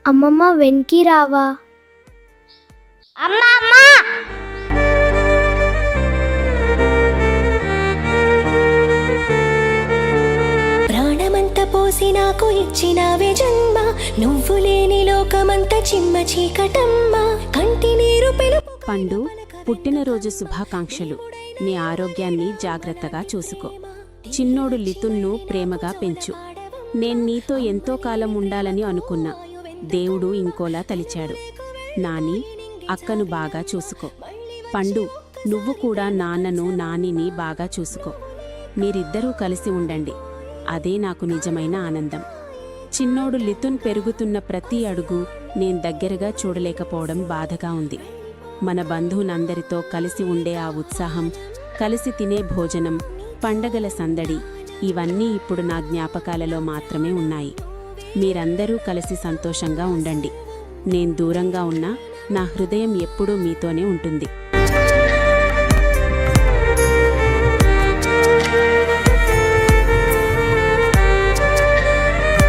అమ్మమ్మ వెనక్కి రావా? అమ్మా అమ్మా ప్రాణమంతా పోసి నాకు ఇచ్చినావే జన్మ, నువ్వు లేని లోకమంతా చిమ్మ చీకటమ్మా, కంటి నీరు పెలుపు. పండు, పుట్టినరోజు శుభాకాంక్షలు. నీ ఆరోగ్యాన్ని జాగ్రత్తగా చూసుకో. చిన్నోడు లితున్ను ప్రేమగా పెంచు. నేను నీతో ఎంతో కాలం ఉండాలని అనుకున్నా. దేవుడు ఇంకోలా తలిచాడు. నాని, అక్కను బాగా చూసుకో. పండు, నువ్వు కూడా నాన్నను నానిని బాగా చూసుకో. మీరిద్దరూ కలిసి ఉండండి. అదే నాకు నిజమైన ఆనందం. చిన్నోడు లితున్ పెరుగుతున్న ప్రతి అడుగు నేను దగ్గరగా చూడలేకపోవడం బాధగా ఉంది. మన బంధువులందరితో కలిసి ఉండే ఆ ఉత్సాహం, కలిసి తినే భోజనం, పండగల సందడి, ఇవన్నీ ఇప్పుడు నా జ్ఞాపకాలలో మాత్రమే ఉన్నాయి. మీరందరూ కలిసి సంతోషంగా ఉండండి. నేను దూరంగా ఉన్నా నా హృదయం ఎప్పుడూ మీతోనే ఉంటుంది.